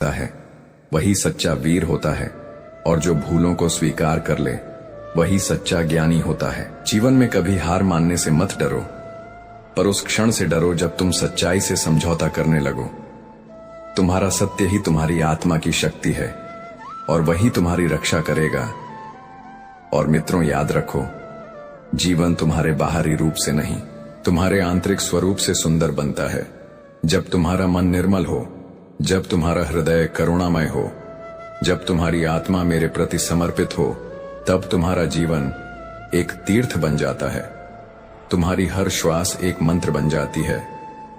है वही सच्चा वीर होता है, और जो भूलों को स्वीकार कर ले वही सच्चा ज्ञानी होता है। जीवन में कभी हार मानने से मत डरो, पर उस क्षण से डरो जब तुम सच्चाई से समझौता करने लगो। तुम्हारा सत्य ही तुम्हारी आत्मा की शक्ति है और वही तुम्हारी रक्षा करेगा। और मित्रों, याद रखो, जीवन तुम्हारे बाहरी रूप से नहीं, तुम्हारे आंतरिक स्वरूप से सुंदर बनता है। जब तुम्हारा मन निर्मल हो, जब तुम्हारा हृदय करुणामय हो, जब तुम्हारी आत्मा मेरे प्रति समर्पित हो, तब तुम्हारा जीवन एक तीर्थ बन जाता है। तुम्हारी हर श्वास एक मंत्र बन जाती है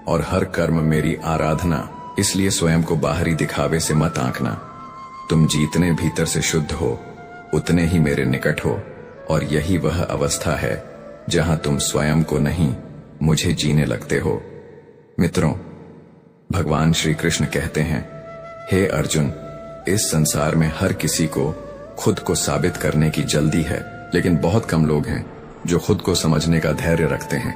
और हर कर्म मेरी आराधना। इसलिए स्वयं को बाहरी दिखावे से मत आंकना। तुम जितने भीतर से शुद्ध हो उतने ही मेरे निकट हो, और यही वह अवस्था है जहां तुम स्वयं को नहीं, मुझे जीने लगते हो। मित्रों, भगवान श्री कृष्ण कहते हैं, हे अर्जुन, इस संसार में हर किसी को खुद को साबित करने की जल्दी है, लेकिन बहुत कम लोग हैं जो खुद को समझने का धैर्य रखते हैं।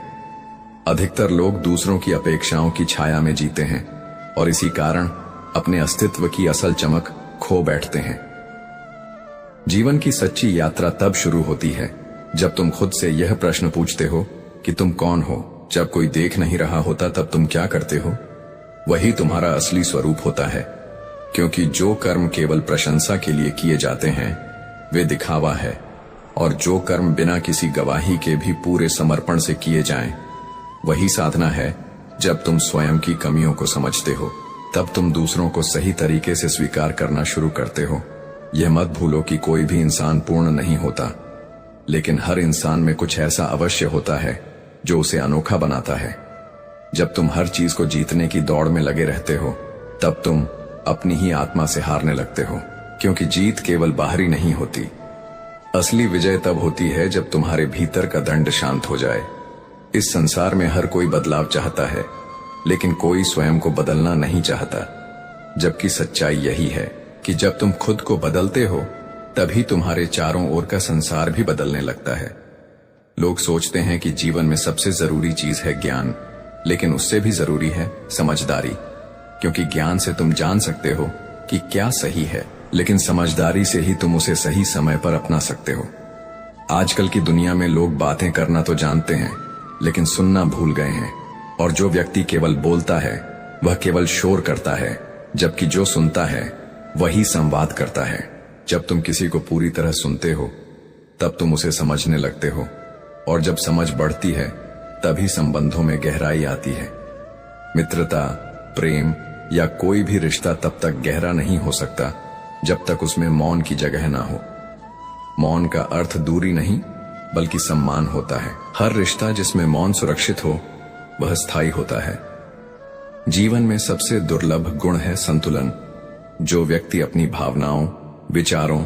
अधिकतर लोग दूसरों की अपेक्षाओं की छाया में जीते हैं और इसी कारण अपने अस्तित्व की असल चमक खो बैठते हैं। जीवन की सच्ची यात्रा तब शुरू होती है जब तुम खुद से यह प्रश्न पूछते हो कि तुम कौन हो। जब कोई देख नहीं रहा होता तब तुम क्या करते हो, वही तुम्हारा असली स्वरूप होता है। क्योंकि जो कर्म केवल प्रशंसा के लिए किए जाते हैं वे दिखावा है, और जो कर्म बिना किसी गवाही के भी पूरे समर्पण से किए जाएं, वही साधना है। जब तुम स्वयं की कमियों को समझते हो तब तुम दूसरों को सही तरीके से स्वीकार करना शुरू करते हो। यह मत भूलो कि कोई भी इंसान पूर्ण नहीं होता, लेकिन हर इंसान में कुछ ऐसा अवश्य होता है जो उसे अनोखा बनाता है। जब तुम हर चीज को जीतने की दौड़ में लगे रहते हो तब तुम अपनी ही आत्मा से हारने लगते हो, क्योंकि जीत केवल बाहरी नहीं होती। असली विजय तब होती है जब तुम्हारे भीतर का दंड शांत हो जाए। इस संसार में हर कोई बदलाव चाहता है, लेकिन कोई स्वयं को बदलना नहीं चाहता। जबकि सच्चाई यही है कि जब तुम खुद को बदलते हो तभी तुम्हारे चारों ओर का संसार भी बदलने लगता है। लोग सोचते हैं कि जीवन में सबसे जरूरी चीज है ज्ञान, लेकिन उससे भी जरूरी है समझदारी। क्योंकि ज्ञान से तुम जान सकते हो कि क्या सही है, लेकिन समझदारी से ही तुम उसे सही समय पर अपना सकते हो। आजकल की दुनिया में लोग बातें करना तो जानते हैं, लेकिन सुनना भूल गए हैं। और जो व्यक्ति केवल बोलता है वह केवल शोर करता है, जबकि जो सुनता है वही संवाद करता है। जब तुम किसी को पूरी तरह सुनते हो तब तुम उसे समझने लगते हो, और जब समझ बढ़ती है तभी संबंधों में गहराई आती है। मित्रता, प्रेम या कोई भी रिश्ता तब तक गहरा नहीं हो सकता जब तक उसमें मौन की जगह ना हो। मौन का अर्थ दूरी नहीं बल्कि सम्मान होता है। हर रिश्ता जिसमें मौन सुरक्षित हो वह स्थायी होता है। जीवन में सबसे दुर्लभ गुण है संतुलन। जो व्यक्ति अपनी भावनाओं, विचारों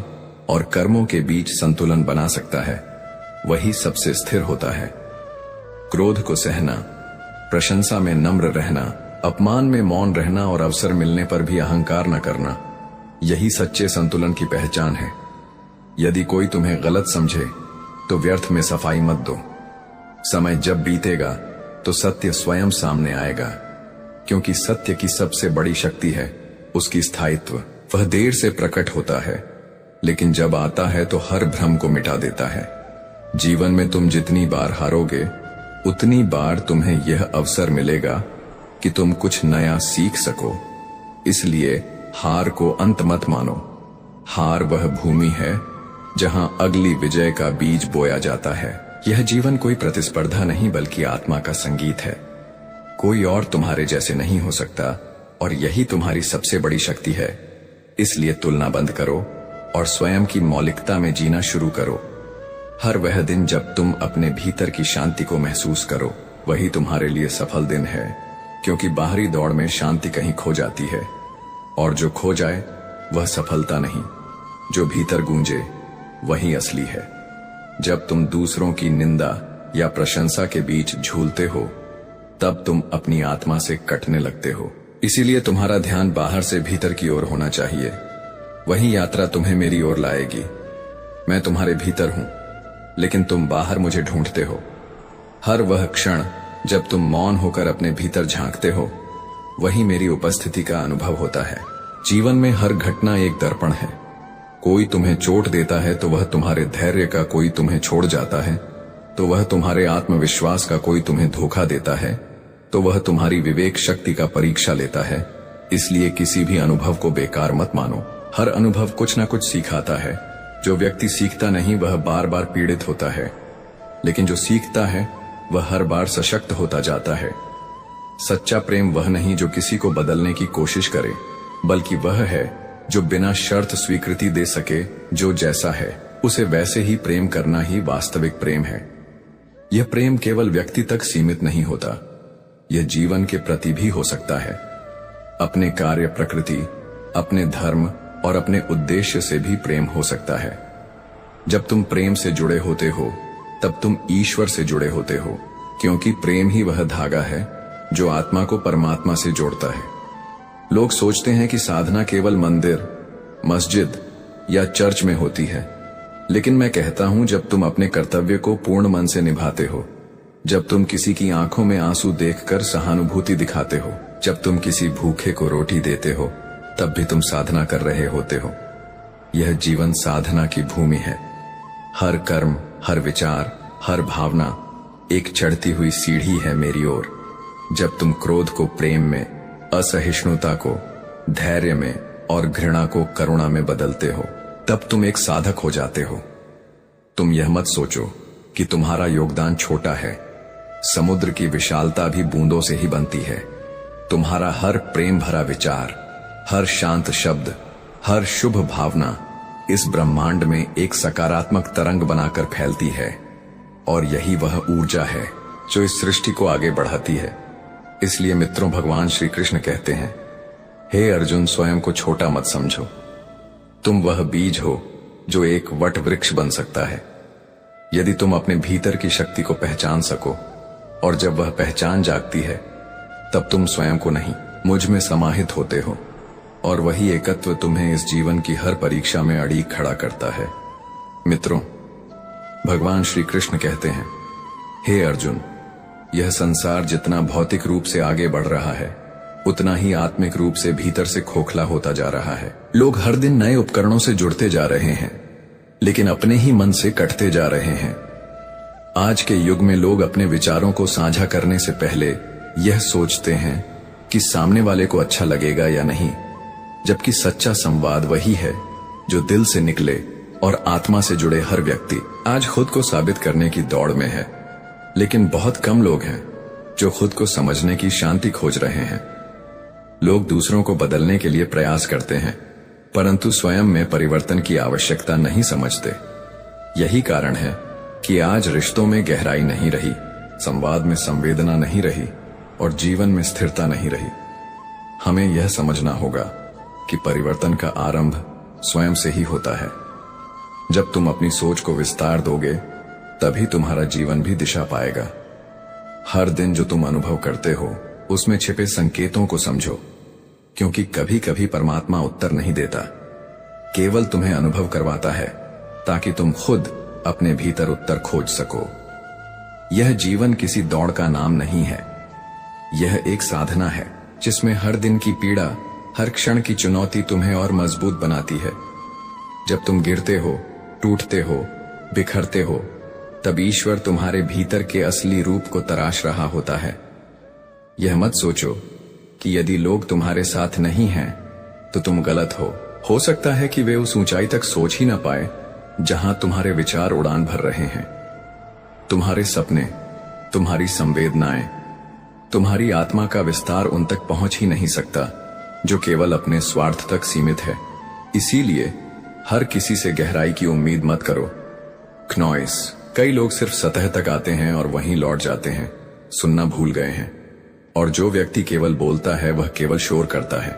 और कर्मों के बीच संतुलन बना सकता है वही सबसे स्थिर होता है। क्रोध को सहना, प्रशंसा में नम्र रहना, अपमान में मौन रहना और अवसर मिलने पर भी अहंकार न करना, यही सच्चे संतुलन की पहचान है। यदि कोई तुम्हें गलत समझे तो व्यर्थ में सफाई मत दो। समय जब बीतेगा तो सत्य स्वयं सामने आएगा, क्योंकि सत्य की सबसे बड़ी शक्ति है उसकी स्थायित्व। वह देर से प्रकट होता है, लेकिन जब आता है तो हर भ्रम को मिटा देता है। जीवन में तुम जितनी बार हारोगे उतनी बार तुम्हें यह अवसर मिलेगा कि तुम कुछ नया सीख सको। इसलिए हार को अंत मत मानो। हार वह भूमि है जहां अगली विजय का बीज बोया जाता है। यह जीवन कोई प्रतिस्पर्धा नहीं बल्कि आत्मा का संगीत है। कोई और तुम्हारे जैसे नहीं हो सकता, और यही तुम्हारी सबसे बड़ी शक्ति है। इसलिए तुलना बंद करो और स्वयं की मौलिकता में जीना शुरू करो। हर वह दिन जब तुम अपने भीतर की शांति को महसूस करो वही तुम्हारे लिए सफल दिन है, क्योंकि बाहरी दौड़ में शांति कहीं खो जाती है, और जो खो जाए वह सफलता नहीं। जो भीतर गूंजे वही असली है। जब तुम दूसरों की निंदा या प्रशंसा के बीच झूलते हो तब तुम अपनी आत्मा से कटने लगते हो। इसीलिए तुम्हारा ध्यान बाहर से भीतर की ओर होना चाहिए। वही यात्रा तुम्हें मेरी ओर लाएगी। मैं तुम्हारे भीतर हूं, लेकिन तुम बाहर मुझे ढूंढते हो। हर वह क्षण जब तुम मौन होकर अपने भीतर झांकते हो वही मेरी उपस्थिति का अनुभव होता है। जीवन में हर घटना एक दर्पण है। कोई तुम्हें चोट देता है तो वह तुम्हारे धैर्य का, कोई तुम्हें छोड़ जाता है तो वह तुम्हारे आत्मविश्वास का, कोई तुम्हें धोखा देता है तो वह तुम्हारी विवेक शक्ति का परीक्षा लेता है। इसलिए किसी भी अनुभव को बेकार मत मानो। हर अनुभव कुछ न कुछ सिखाता है। जो व्यक्ति सीखता नहीं वह बार बार पीड़ित होता है, लेकिन जो सीखता है वह हर बार सशक्त होता जाता है। सच्चा प्रेम वह नहीं जो किसी को बदलने की कोशिश करे, बल्कि वह है जो बिना शर्त स्वीकृति दे सके। जो जैसा है उसे वैसे ही प्रेम करना ही वास्तविक प्रेम है। यह प्रेम केवल व्यक्ति तक सीमित नहीं होता, यह जीवन के प्रति भी हो सकता है। अपने कार्य, प्रकृति, अपने धर्म और अपने उद्देश्य से भी प्रेम हो सकता है। जब तुम प्रेम से जुड़े होते हो तब तुम ईश्वर से जुड़े होते हो, क्योंकि प्रेम ही वह धागा है जो आत्मा को परमात्मा से जोड़ता है। लोग सोचते हैं कि साधना केवल मंदिर, मस्जिद या चर्च में होती है, लेकिन मैं कहता हूं जब तुम अपने कर्तव्य को पूर्ण मन से निभाते हो, जब तुम किसी की आंखों में आंसू देखकर सहानुभूति दिखाते हो, जब तुम किसी भूखे को रोटी देते हो, तब भी तुम साधना कर रहे होते हो। यह जीवन साधना की भूमि है। हर कर्म, हर विचार, हर भावना एक चढ़ती हुई सीढ़ी है मेरी ओर। जब तुम क्रोध को प्रेम में, असहिष्णुता को धैर्य में और घृणा को करुणा में बदलते हो, तब तुम एक साधक हो जाते हो। तुम यह मत सोचो कि तुम्हारा योगदान छोटा है। समुद्र की विशालता भी बूंदों से ही बनती है। तुम्हारा हर प्रेम भरा विचार, हर शांत शब्द, हर शुभ भावना इस ब्रह्मांड में एक सकारात्मक तरंग बनाकर फैलती है, और यही वह ऊर्जा है जो इस सृष्टि को आगे बढ़ाती है। इसलिए मित्रों, भगवान श्री कृष्ण कहते हैं, हे अर्जुन, स्वयं को छोटा मत समझो। तुम वह बीज हो जो एक वट वृक्ष बन सकता है, यदि तुम अपने भीतर की शक्ति को पहचान सको। और जब वह पहचान जागती है तब तुम स्वयं को नहीं, मुझ में समाहित होते हो, और वही एकत्व तुम्हें इस जीवन की हर परीक्षा में अड़ीग खड़ा करता है। मित्रों, भगवान श्री कृष्ण कहते हैं, हे अर्जुन, यह संसार जितना भौतिक रूप से आगे बढ़ रहा है, उतना ही आत्मिक रूप से भीतर से खोखला होता जा रहा है। लोग हर दिन नए उपकरणों से जुड़ते जा रहे हैं, लेकिन अपने ही मन से कटते जा रहे हैं। आज के युग में लोग अपने विचारों को साझा करने से पहले यह सोचते हैं कि सामने वाले को अच्छा लगेगा या नहीं, जबकि सच्चा संवाद वही है जो दिल से निकले और आत्मा से जुड़े हर व्यक्ति आज खुद को साबित करने की दौड़ में है, लेकिन बहुत कम लोग हैं जो खुद को समझने की शांति खोज रहे हैं। लोग दूसरों को बदलने के लिए प्रयास करते हैं, परंतु स्वयं में परिवर्तन की आवश्यकता नहीं समझते। यही कारण है कि आज रिश्तों में गहराई नहीं रही, संवाद में संवेदना नहीं रही और जीवन में स्थिरता नहीं रही। हमें यह समझना होगा कि परिवर्तन का आरंभ स्वयं से ही होता है। जब तुम अपनी सोच को विस्तार दोगे, तभी तुम्हारा जीवन भी दिशा पाएगा। हर दिन जो तुम अनुभव करते हो, उसमें छिपे संकेतों को समझो, क्योंकि कभी कभी परमात्मा उत्तर नहीं देता, केवल तुम्हें अनुभव करवाता है, ताकि तुम खुद अपने भीतर उत्तर खोज सको। यह जीवन किसी दौड़ का नाम नहीं है, यह एक साधना है जिसमें हर दिन की पीड़ा, हर क्षण की चुनौती तुम्हें और मजबूत बनाती है। जब तुम गिरते हो, टूटते हो, बिखरते हो, तब ईश्वर तुम्हारे भीतर के असली रूप को तराश रहा होता है। यह मत सोचो कि यदि लोग तुम्हारे साथ नहीं हैं तो तुम गलत हो सकता है कि वे उस ऊंचाई तक सोच ही ना पाए जहां तुम्हारे विचार उड़ान भर रहे हैं। तुम्हारे सपने, तुम्हारी संवेदनाएं, तुम्हारी आत्मा का विस्तार उन तक पहुंच ही नहीं सकता जो केवल अपने स्वार्थ तक सीमित है। इसीलिए हर किसी से गहराई की उम्मीद मत करो। क्नॉइस, कई लोग सिर्फ सतह तक आते हैं और वहीं लौट जाते हैं, सुनना भूल गए हैं। और जो व्यक्ति केवल बोलता है वह केवल शोर करता है,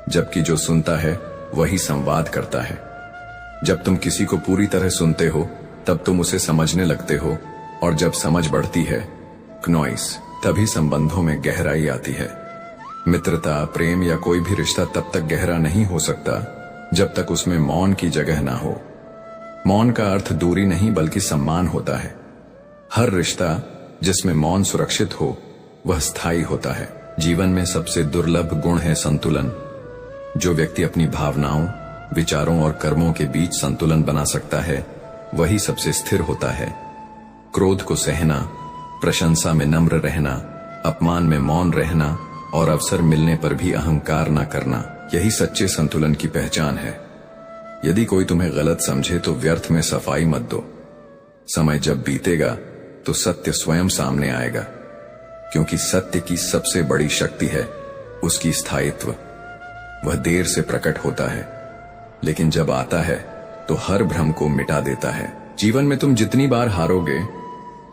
जबकि जो सुनता है वही संवाद करता है। जब तुम किसी को पूरी तरह सुनते हो तब तुम उसे समझने लगते हो, और जब समझ बढ़ती है, क्नॉइस, तभी संबंधों में गहराई आती है। मित्रता, प्रेम या कोई भी रिश्ता तब तक गहरा नहीं हो सकता जब तक उसमें मौन की जगह ना हो। मौन का अर्थ दूरी नहीं बल्कि सम्मान होता है। हर रिश्ता जिसमें मौन सुरक्षित हो वह स्थायी होता है। जीवन में सबसे दुर्लभ गुण है संतुलन। जो व्यक्ति अपनी भावनाओं, विचारों और कर्मों के बीच संतुलन बना सकता है वही सबसे स्थिर होता है। क्रोध को सहना, प्रशंसा में नम्र रहना, अपमान में मौन रहना और अवसर मिलने पर भी अहंकार न करना, यही सच्चे संतुलन की पहचान है। यदि कोई तुम्हें गलत समझे तो व्यर्थ में सफाई मत दो। समय जब बीतेगा तो सत्य स्वयं सामने आएगा, क्योंकि सत्य की सबसे बड़ी शक्ति है उसकी स्थायित्व। वह देर से प्रकट होता है, लेकिन जब आता है तो हर भ्रम को मिटा देता है। जीवन में तुम जितनी बार हारोगे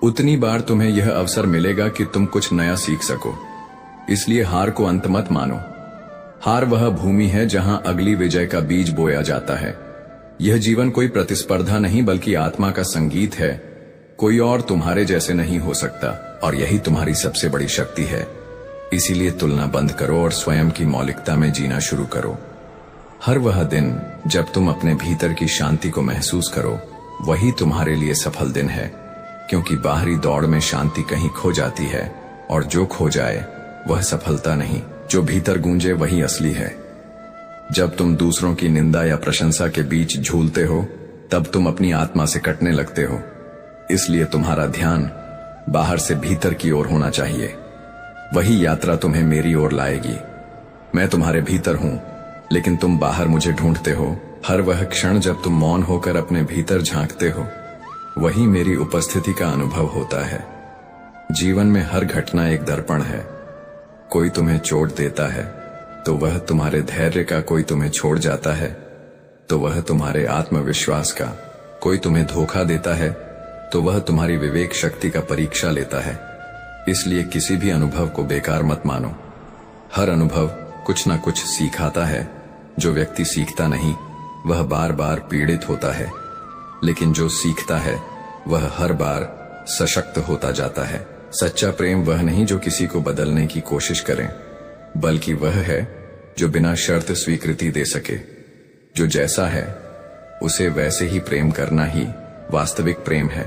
उतनी बार तुम्हें यह अवसर मिलेगा कि तुम कुछ नया सीख सको। इसलिए हार को अंत मत मानो। हार वह भूमि है जहां अगली विजय का बीज बोया जाता है। यह जीवन कोई प्रतिस्पर्धा नहीं बल्कि आत्मा का संगीत है। कोई और तुम्हारे जैसे नहीं हो सकता और यही तुम्हारी सबसे बड़ी शक्ति है। इसीलिए तुलना बंद करो और स्वयं की मौलिकता में जीना शुरू करो। हर वह दिन जब तुम अपने भीतर की शांति को महसूस करो वही तुम्हारे लिए सफल दिन है, क्योंकि बाहरी दौड़ में शांति कहीं खो जाती है और जो खो जाए वह सफलता नहीं, जो भीतर गूंजे वही असली है। जब तुम दूसरों की निंदा या प्रशंसा के बीच झूलते हो तब तुम अपनी आत्मा से कटने लगते हो। इसलिए तुम्हारा ध्यान बाहर से भीतर की ओर होना चाहिए। वही यात्रा तुम्हें मेरी ओर लाएगी। मैं तुम्हारे भीतर हूं, लेकिन तुम बाहर मुझे ढूंढते हो। हर वह क्षण जब तुम मौन होकर अपने भीतर झांकते हो वही मेरी उपस्थिति का अनुभव होता है। जीवन में हर घटना एक दर्पण है। कोई तुम्हें चोट देता है तो वह तुम्हारे धैर्य का, कोई तुम्हें छोड़ जाता है तो वह तुम्हारे आत्मविश्वास का, कोई तुम्हें धोखा देता है तो वह तुम्हारी विवेक शक्ति का परीक्षा लेता है। इसलिए किसी भी अनुभव को बेकार मत मानो। हर अनुभव कुछ ना कुछ सिखाता है। जो व्यक्ति सीखता नहीं वह बार बार पीड़ित होता है, लेकिन जो सीखता है वह हर बार सशक्त होता जाता है। सच्चा प्रेम वह नहीं जो किसी को बदलने की कोशिश करे, बल्कि वह है जो बिना शर्त स्वीकृति दे सके। जो जैसा है उसे वैसे ही प्रेम करना ही वास्तविक प्रेम है।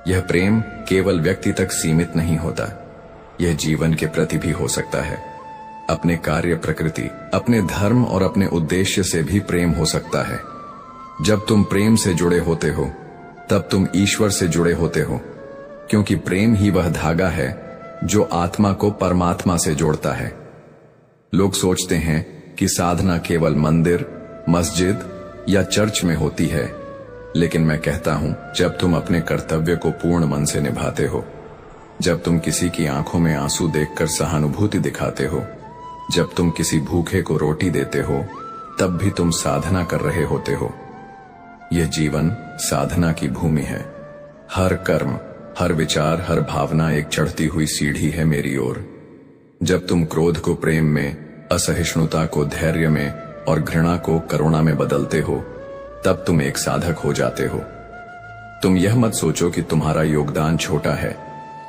यह प्रेम केवल व्यक्ति तक सीमित नहीं होता, यह जीवन के प्रति भी हो सकता है। अपने कार्य, प्रकृति, अपने धर्म और अपने उद्देश्य से भी प्रेम हो सकता है। जब तुम प्रेम से जुड़े होते हो तब तुम ईश्वर से जुड़े होते हो, क्योंकि प्रेम ही वह धागा है जो आत्मा को परमात्मा से जोड़ता है। लोग सोचते हैं कि साधना केवल मंदिर, मस्जिद या चर्च में होती है, लेकिन मैं कहता हूं जब तुम अपने कर्तव्य को पूर्ण मन से निभाते हो, जब तुम किसी की आंखों में आंसू देखकर सहानुभूति दिखाते हो, जब तुम किसी भूखे को रोटी देते हो, तब भी तुम साधना कर रहे होते हो। यह जीवन साधना की भूमि है। हर कर्म, हर विचार, हर भावना एक चढ़ती हुई सीढ़ी है मेरी ओर। जब तुम क्रोध को प्रेम में, असहिष्णुता को धैर्य में और घृणा को करुणा में बदलते हो, तब तुम एक साधक हो जाते हो। तुम यह मत सोचो कि तुम्हारा योगदान छोटा है।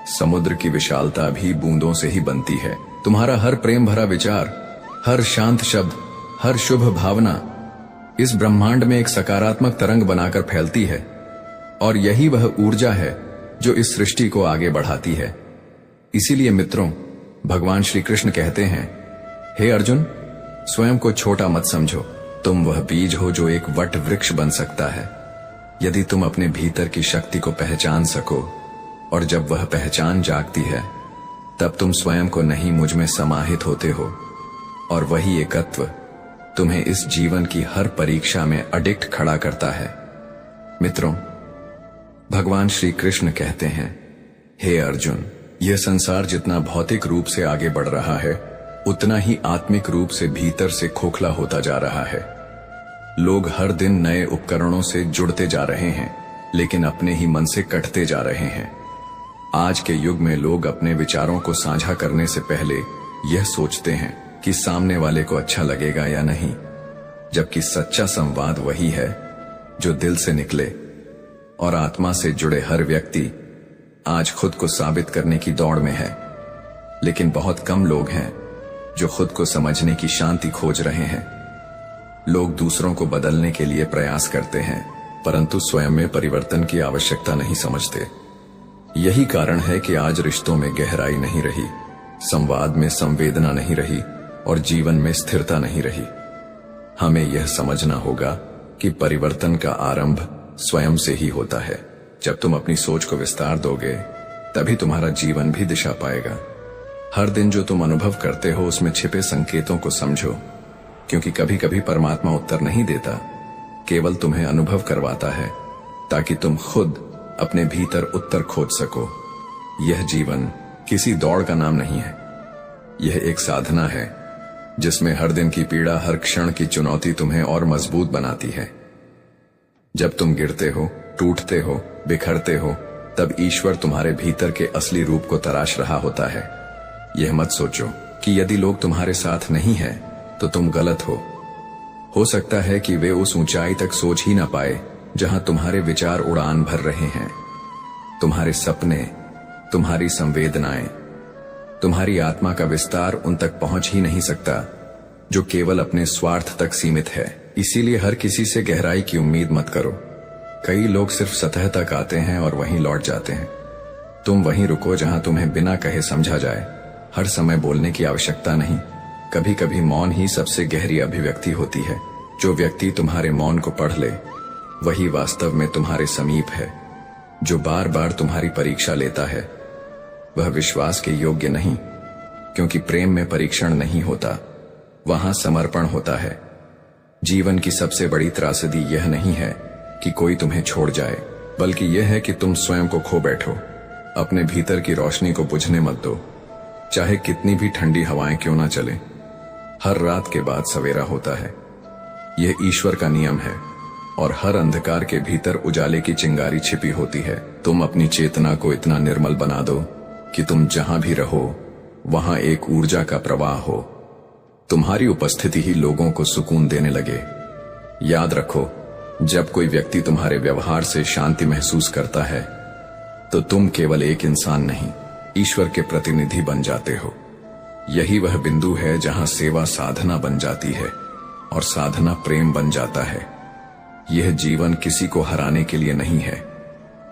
समुद्र की विशालता भी बूंदों से ही बनती है। तुम्हारा हर प्रेम भरा विचार, हर शांत शब्द, हर शुभ भावना इस ब्रह्मांड में एक सकारात्मक तरंग बनाकर फैलती है, और यही वह ऊर्जा है जो इस सृष्टि को आगे बढ़ाती है। इसीलिए मित्रों, भगवान श्री कृष्ण कहते हैं, हे अर्जुन, स्वयं को छोटा मत समझो। तुम वह बीज हो जो एक वट वृक्ष बन सकता है, यदि तुम अपने भीतर की शक्ति को पहचान सको। और जब वह पहचान जागती है तब तुम स्वयं को नहीं मुझ में समाहित होते हो, और वही एकत्व तुम्हें इस जीवन की हर परीक्षा में अडिग खड़ा करता है। मित्रों, भगवान श्री कृष्ण कहते हैं, हे अर्जुन, यह संसार जितना भौतिक रूप से आगे बढ़ रहा है उतना ही आत्मिक रूप से भीतर से खोखला होता जा रहा है। लोग हर दिन नए उपकरणों से जुड़ते जा रहे हैं, लेकिन अपने ही मन से कटते जा रहे हैं। आज के युग में लोग अपने विचारों को साझा करने से पहले यह सोचते हैं कि सामने वाले को अच्छा लगेगा या नहीं, जबकि सच्चा संवाद वही है जो दिल से निकले। और आत्मा से जुड़े हर व्यक्ति आज खुद को साबित करने की दौड़ में है, लेकिन बहुत कम लोग हैं जो खुद को समझने की शांति खोज रहे हैं। लोग दूसरों को बदलने के लिए प्रयास करते हैं, परंतु स्वयं में परिवर्तन की आवश्यकता नहीं समझते। यही कारण है कि आज रिश्तों में गहराई नहीं रही, संवाद में संवेदना नहीं रही और जीवन में स्थिरता नहीं रही। हमें यह समझना होगा कि परिवर्तन का आरंभ स्वयं से ही होता है। जब तुम अपनी सोच को विस्तार दोगे तभी तुम्हारा जीवन भी दिशा पाएगा। हर दिन जो तुम अनुभव करते हो उसमें छिपे संकेतों को समझो, क्योंकि कभी कभी परमात्मा उत्तर नहीं देता, केवल तुम्हें अनुभव करवाता है ताकि तुम खुद अपने भीतर उत्तर खोज सको। यह जीवन किसी दौड़ का नाम नहीं है, यह एक साधना है जिसमें हर दिन की पीड़ा, हर क्षण की चुनौती तुम्हें और मजबूत बनाती है। जब तुम गिरते हो, टूटते हो, बिखरते हो, तब ईश्वर तुम्हारे भीतर के असली रूप को तराश रहा होता है। यह मत सोचो कि यदि लोग तुम्हारे साथ नहीं है तो तुम गलत हो सकता है कि वे उस ऊंचाई तक सोच ही ना पाए जहां तुम्हारे विचार उड़ान भर रहे हैं। तुम्हारे सपने, तुम्हारी संवेदनाएं, तुम्हारी आत्मा का विस्तार उन तक पहुंच ही नहीं सकता जो केवल अपने स्वार्थ तक सीमित है। इसीलिए हर किसी से गहराई की उम्मीद मत करो। कई लोग सिर्फ सतह तक आते हैं और वहीं लौट जाते हैं। तुम वहीं रुको जहां तुम्हें बिना कहे समझा जाए। हर समय बोलने की आवश्यकता नहीं, कभी कभी मौन ही सबसे गहरी अभिव्यक्ति होती है। जो व्यक्ति तुम्हारे मौन को पढ़ ले वही वास्तव में तुम्हारे समीप है। जो बार बार तुम्हारी परीक्षा लेता है वह विश्वास के योग्य नहीं, क्योंकि प्रेम में परीक्षण नहीं होता, वहां समर्पण होता है। जीवन की सबसे बड़ी त्रासदी यह नहीं है कि कोई तुम्हें छोड़ जाए, बल्कि यह है कि तुम स्वयं को खो बैठो। अपने भीतर की रोशनी को बुझने मत दो, चाहे कितनी भी ठंडी हवाएं क्यों ना चले। हर रात के बाद सवेरा होता है, यह ईश्वर का नियम है, और हर अंधकार के भीतर उजाले की चिंगारी छिपी होती है। तुम अपनी चेतना को इतना निर्मल बना दो कि तुम जहां भी रहो वहां एक ऊर्जा का प्रवाह हो। तुम्हारी उपस्थिति ही लोगों को सुकून देने लगे। याद रखो, जब कोई व्यक्ति तुम्हारे व्यवहार से शांति महसूस करता है तो तुम केवल एक इंसान नहीं, ईश्वर के प्रतिनिधि बन जाते हो। यही वह बिंदु है जहां सेवा साधना बन जाती है और साधना प्रेम बन जाता है। यह जीवन किसी को हराने के लिए नहीं है,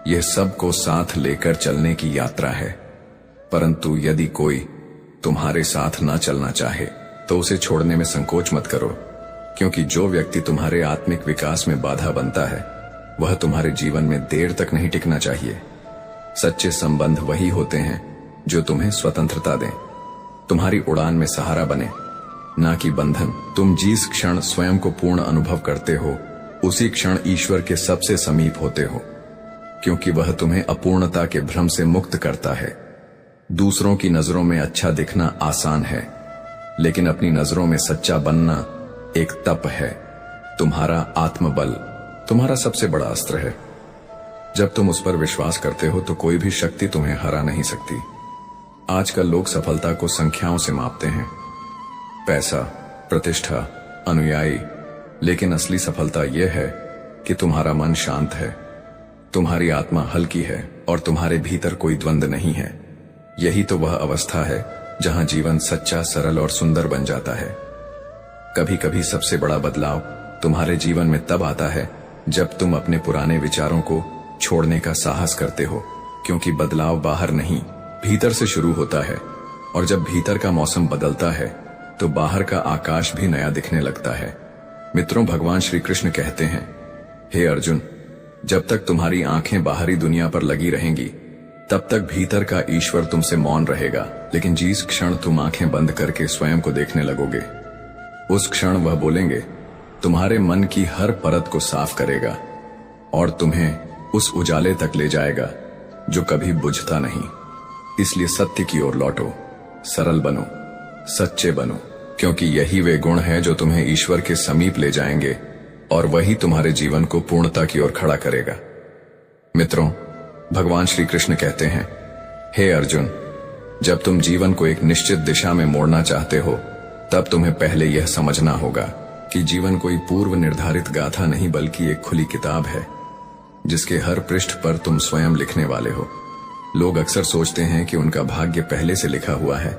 यह सबको साथ लेकर चलने की यात्रा है। परंतु यदि कोई तुम्हारे साथ ना चलना चाहे तो उसे छोड़ने में संकोच मत करो, क्योंकि जो व्यक्ति तुम्हारे आत्मिक विकास में बाधा बनता है वह तुम्हारे जीवन में देर तक नहीं टिकना चाहिए। सच्चे संबंध वही होते हैं जो तुम्हें स्वतंत्रता दें, तुम्हारी उड़ान में सहारा बने, ना कि बंधन। तुम जिस क्षण स्वयं को पूर्ण अनुभव करते हो उसी क्षण ईश्वर के सबसे समीप होते हो, क्योंकि वह तुम्हें अपूर्णता के भ्रम से मुक्त करता है। दूसरों की नजरों में अच्छा दिखना आसान है, लेकिन अपनी नजरों में सच्चा बनना एक तप है। तुम्हारा आत्मबल तुम्हारा सबसे बड़ा अस्त्र है। जब तुम उस पर विश्वास करते हो तो कोई भी शक्ति तुम्हें हरा नहीं सकती। आजकल लोग सफलता को संख्याओं से मापते हैं, पैसा, प्रतिष्ठा, अनुयायी, लेकिन असली सफलता यह है कि तुम्हारा मन शांत है, तुम्हारी आत्मा हल्की है और तुम्हारे भीतर कोई द्वंद्व नहीं है। यही तो वह अवस्था है जहां जीवन सच्चा, सरल और सुंदर बन जाता है। कभी कभी सबसे बड़ा बदलाव तुम्हारे जीवन में तब आता है जब तुम अपने पुराने विचारों को छोड़ने का साहस करते हो, क्योंकि बदलाव बाहर नहीं भीतर से शुरू होता है, और जब भीतर का मौसम बदलता है तो बाहर का आकाश भी नया दिखने लगता है। मित्रों, भगवान श्री कृष्ण कहते हैं, हे अर्जुन, जब तक तुम्हारी आंखें बाहरी दुनिया पर लगी रहेंगी तब तक भीतर का ईश्वर तुमसे मौन रहेगा, लेकिन जिस क्षण तुम आंखें बंद करके स्वयं को देखने लगोगे उस क्षण वह बोलेंगे, तुम्हारे मन की हर परत को साफ करेगा और तुम्हें उस उजाले तक ले जाएगा जो कभी बुझता नहीं। इसलिए सत्य की ओर लौटो, सरल बनो, सच्चे बनो, क्योंकि यही वे गुण हैं जो तुम्हें ईश्वर के समीप ले जाएंगे और वही तुम्हारे जीवन को पूर्णता की ओर खड़ा करेगा। मित्रों, भगवान श्री कृष्ण कहते हैं, हे अर्जुन, जब तुम जीवन को एक निश्चित दिशा में मोड़ना चाहते हो तब तुम्हें पहले यह समझना होगा कि जीवन कोई पूर्व निर्धारित गाथा नहीं बल्कि एक खुली किताब है जिसके हर पृष्ठ पर तुम स्वयं लिखने वाले हो। लोग अक्सर सोचते हैं कि उनका भाग्य पहले से लिखा हुआ है,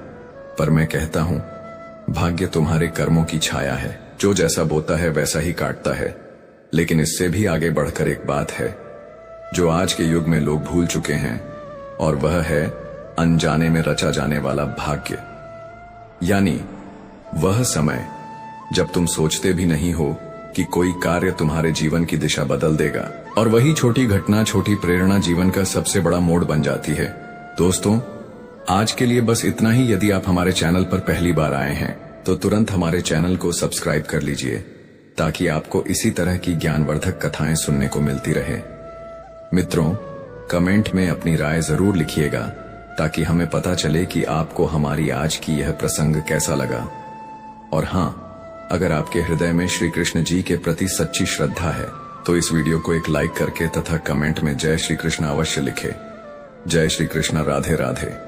पर मैं कहता हूं, भाग्य तुम्हारे कर्मों की छाया है। जो जैसा बोता है वैसा ही काटता है। लेकिन इससे भी आगे बढ़कर एक बात है जो आज के युग में लोग भूल चुके हैं, और वह है अनजाने में रचा जाने वाला भाग्य, यानी वह समय जब तुम सोचते भी नहीं हो कि कोई कार्य तुम्हारे जीवन की दिशा बदल देगा, और वही छोटी घटना, छोटी प्रेरणा जीवन का सबसे बड़ा मोड़ बन जाती है। दोस्तों, आज के लिए बस इतना ही। यदि आप हमारे चैनल पर पहली बार आए हैं तो तुरंत हमारे चैनल को सब्सक्राइब कर लीजिए, ताकि आपको इसी तरह की ज्ञानवर्धक कथाएं सुनने को मिलती रहे। मित्रों, कमेंट में अपनी राय जरूर लिखिएगा, ताकि हमें पता चले कि आपको हमारी आज की यह प्रसंग कैसा लगा। और हाँ, अगर आपके हृदय में श्री कृष्ण जी के प्रति सच्ची श्रद्धा है तो इस वीडियो को एक लाइक करके तथा कमेंट में जय श्री कृष्ण अवश्य लिखे। जय श्री कृष्ण। राधे राधे।